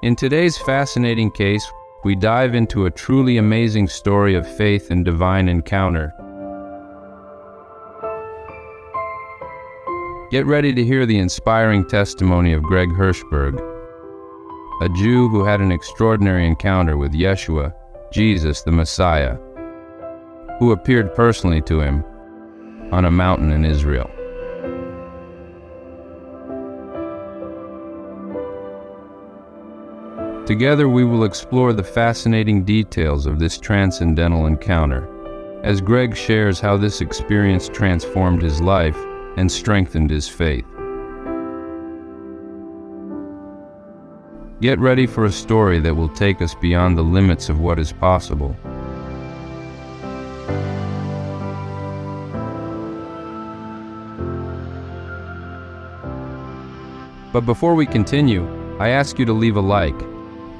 In today's fascinating case, we dive into a truly amazing story of faith and divine encounter. Get ready to hear the inspiring testimony of Greg Hershberg, a Jew who had an extraordinary encounter with Yeshua, Jesus the Messiah, who appeared personally to him on a mountain in Israel. Together we will explore the fascinating details of this transcendental encounter, as Greg shares how this experience transformed his life and strengthened his faith. Get ready for a story that will take us beyond the limits of what is possible. But before we continue, I ask you to leave a like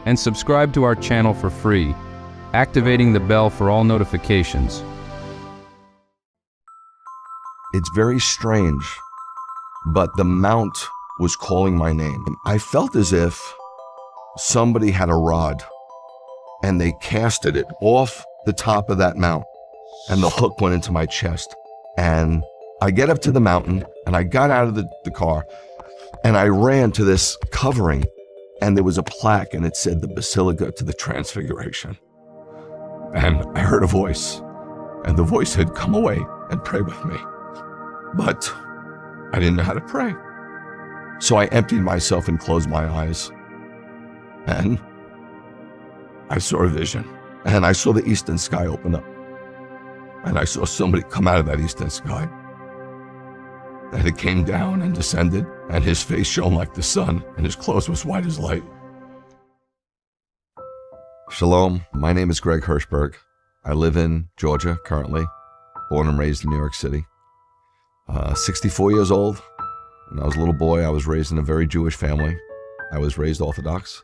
and subscribe to our channel for free, activating the bell for all notifications. It's very strange, but the mount was calling my name. I felt as if somebody had a rod and they casted it off the top of that mount, and the hook went into my chest. And I get up to the mountain, and I got out of the car, and I ran to this covering, and there was a plaque, and it said the Basilica to the Transfiguration. And I heard a voice, and the voice said, "Come away and pray with me." But I didn't know how to pray. So I emptied myself and closed my eyes. And I saw a vision. And I saw the eastern sky open up. And I saw somebody come out of that eastern sky. And it came down and descended, and his face shone like the sun, and his clothes was white as light. Shalom, my name is Greg Hershberg. I live in Georgia currently, born and raised in New York City. 64 years old. When I was a little boy, I was raised in a very Jewish family. I was raised Orthodox,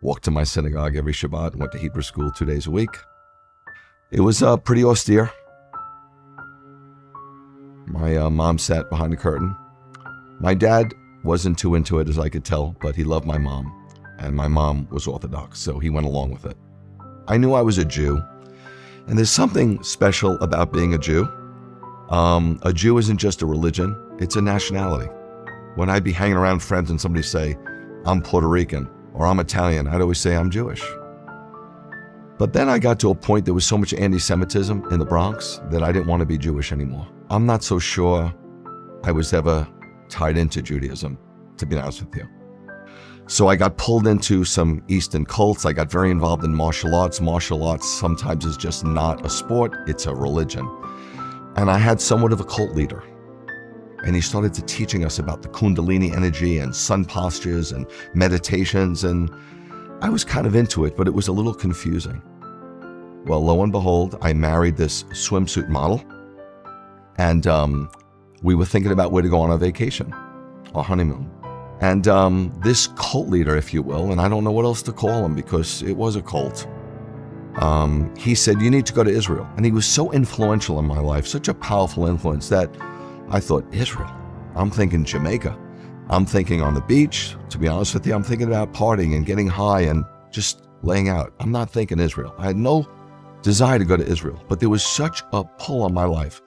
walked to my synagogue every Shabbat, went to Hebrew school 2 days a week. It was pretty austere. My mom sat behind the curtain. My dad wasn't too into it, as I could tell, but he loved my mom, and my mom was Orthodox, so he went along with it. I knew I was a Jew, and there's something special about being a Jew. A Jew isn't just a religion, it's a nationality. When I'd be hanging around friends and somebody say, "I'm Puerto Rican," or "I'm Italian," I'd always say, "I'm Jewish." But then I got to a point, there was so much anti-Semitism in the Bronx that I didn't want to be Jewish anymore. I'm not so sure I was ever tied into Judaism, to be honest with you. So I got pulled into some Eastern cults. I got very involved in martial arts. Martial arts sometimes is just not a sport, it's a religion. And I had somewhat of a cult leader. And he started teaching us about the Kundalini energy and sun postures and meditations. And I was kind of into it, but it was a little confusing. Well, lo and behold, I married this swimsuit model. And we were thinking about where to go on our vacation, our honeymoon. And this cult leader, if you will, and I don't know what else to call him because it was a cult, he said, "You need to go to Israel." And he was so influential in my life, such a powerful influence, that I thought, Israel? I'm thinking Jamaica. I'm thinking on the beach. To be honest with you, I'm thinking about partying and getting high and just laying out. I'm not thinking Israel. I had no desire to go to Israel, but there was such a pull on my life.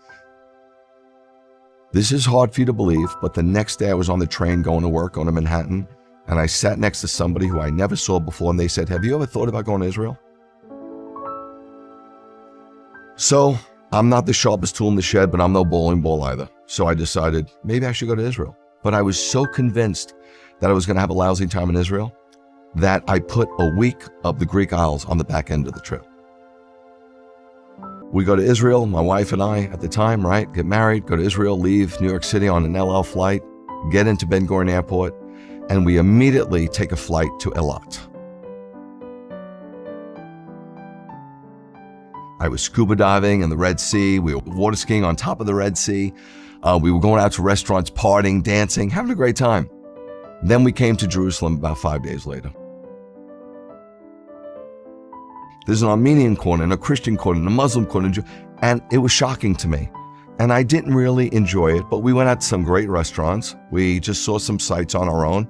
This is hard for you to believe, but the next day I was on the train going to work, going to Manhattan, and I sat next to somebody who I never saw before, and they said, "Have you ever thought about going to Israel?" So I'm not the sharpest tool in the shed, but I'm no bowling ball either. So I decided maybe I should go to Israel. But I was so convinced that I was going to have a lousy time in Israel that I put a week of the Greek Isles on the back end of the trip. We go to Israel, my wife and I at the time, right? Get married, go to Israel, leave New York City on an El Al flight, get into Ben Gurion Airport, and we immediately take a flight to Eilat. I was scuba diving in the Red Sea. We were water skiing on top of the Red Sea. We were going out to restaurants, partying, dancing, having a great time. Then we came to Jerusalem about 5 days later. There's an Armenian corner, and a Christian corner, and a Muslim corner, and it was shocking to me. And I didn't really enjoy it, but we went out to some great restaurants. We just saw some sights on our own.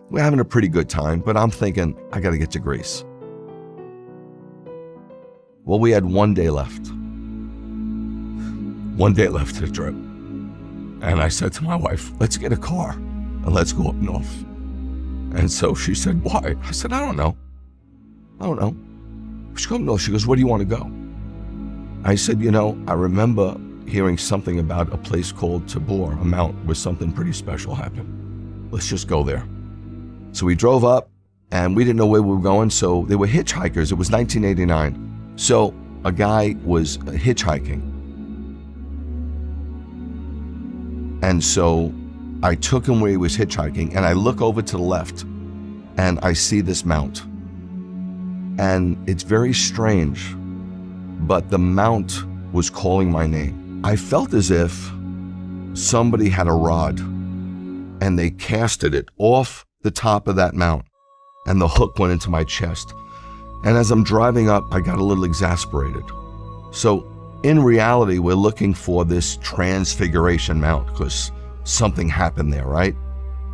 We're having a pretty good time, but I'm thinking, I got to get to Greece. Well, we had 1 day left. 1 day left to the trip. And I said to my wife, let's get a car and let's go up north. And so she said, why? I said, I don't know. We should go up north. She goes, where do you want to go? I said, I remember hearing something about a place called Tabor, a mount where something pretty special happened. Let's just go there. So we drove up and we didn't know where we were going. So they were hitchhikers. It was 1989. So a guy was hitchhiking. And so I took him where he was hitchhiking, and I look over to the left and I see this mount. And it's very strange, but the mount was calling my name. I felt as if somebody had a rod and they casted it off the top of that mount, and the hook went into my chest. And as I'm driving up, I got a little exasperated. So in reality, we're looking for this Transfiguration Mount because something happened there, right?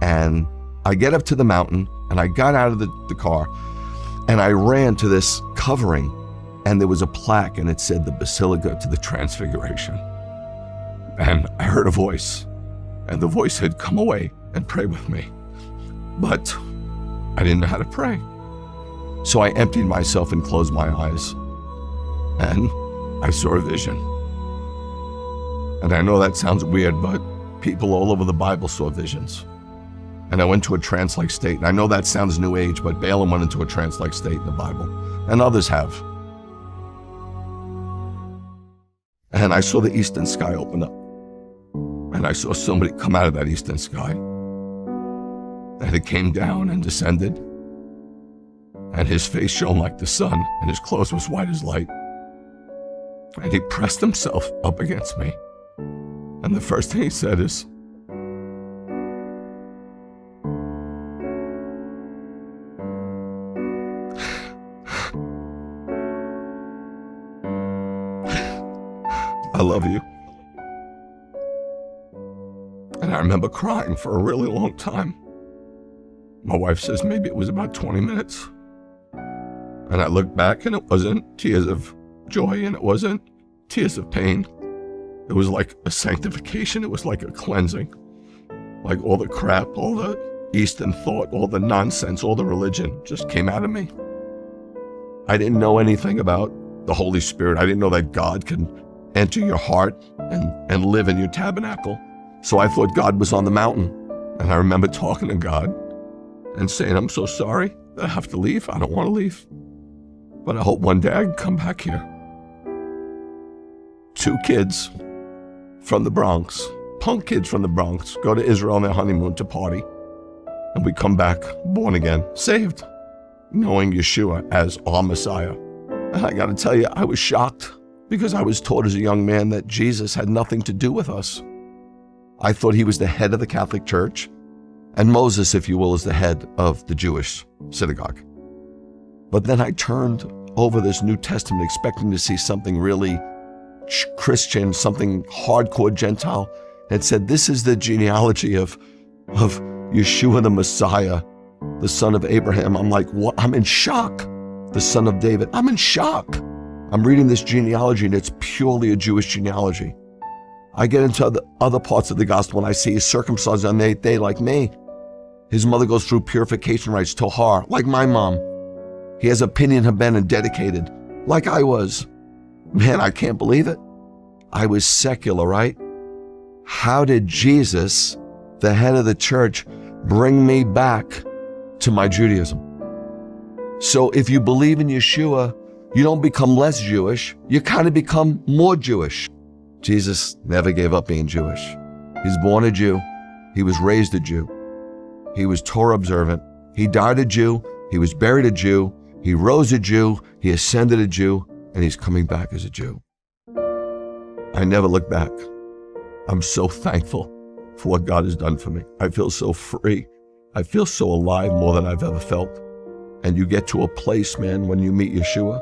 And I get up to the mountain and I got out of the car and I ran to this covering, and there was a plaque and it said the Basilica to the Transfiguration. And I heard a voice, and the voice said, come away and pray with me. But I didn't know how to pray. So I emptied myself and closed my eyes, and I saw a vision. And I know that sounds weird, but people all over the Bible saw visions. And I went to a trance-like state. And I know that sounds new age, but Balaam went into a trance-like state in the Bible, and others have. And I saw the eastern sky open up. And I saw somebody come out of that eastern sky. And it came down and descended. And his face shone like the sun, and his clothes was white as light. And he pressed himself up against me. And the first thing he said is, I love you. And I remember crying for a really long time. My wife says maybe it was about 20 minutes. And I looked back, and it wasn't tears of joy, and it wasn't tears of pain. It was like a sanctification. It was like a cleansing. Like all the crap, all the Eastern thought, all the nonsense, all the religion just came out of me. I didn't know anything about the Holy Spirit. I didn't know that God can enter your heart and live in your tabernacle. So I thought God was on the mountain. And I remember talking to God and saying, I'm so sorry that I have to leave. I don't want to leave. But I hope one day I can come back here. 2 kids from the Bronx, punk kids from the Bronx, go to Israel on their honeymoon to party. And we come back born again, saved, knowing Yeshua as our Messiah. And I got to tell you, I was shocked because I was taught as a young man that Jesus had nothing to do with us. I thought he was the head of the Catholic Church, and Moses, if you will, is the head of the Jewish synagogue. But then I turned over this New Testament expecting to see something really Christian, something hardcore Gentile, and said, this is the genealogy of Yeshua the Messiah, the son of Abraham. I'm like, what? I'm in shock. The son of David. I'm in shock. I'm reading this genealogy, and it's purely a Jewish genealogy. I get into other parts of the gospel, and I see he's circumcised on the 8th day like me. His mother goes through purification rites, Tohar, like my mom. He has a Pinyan Haben and dedicated, like I was. Man, I can't believe it. I was secular, right? How did Jesus, the head of the church, bring me back to my Judaism? So if you believe in Yeshua, you don't become less Jewish, you kind of become more Jewish. Jesus never gave up being Jewish. He's born a Jew. He was raised a Jew. He was Torah observant. He died a Jew. He was buried a Jew. He rose a Jew. He ascended a Jew. And he's coming back as a Jew. I never look back. I'm so thankful for what God has done for me. I feel so free. I feel so alive more than I've ever felt. And you get to a place, man, when you meet Yeshua,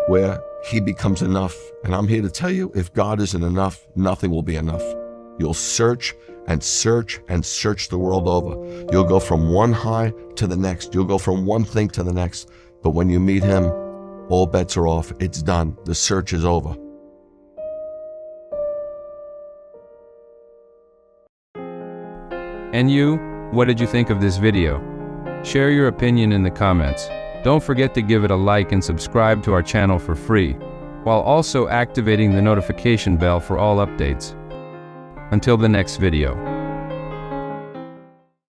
where he becomes enough. And I'm here to tell you, if God isn't enough, nothing will be enough. You'll search and search and search the world over. You'll go from one high to the next. You'll go from one thing to the next. But when you meet him, all bets are off. It's done. The search is over. And you, what did you think of this video? Share your opinion in the comments. Don't forget to give it a like and subscribe to our channel for free, while also activating the notification bell for all updates. Until the next video.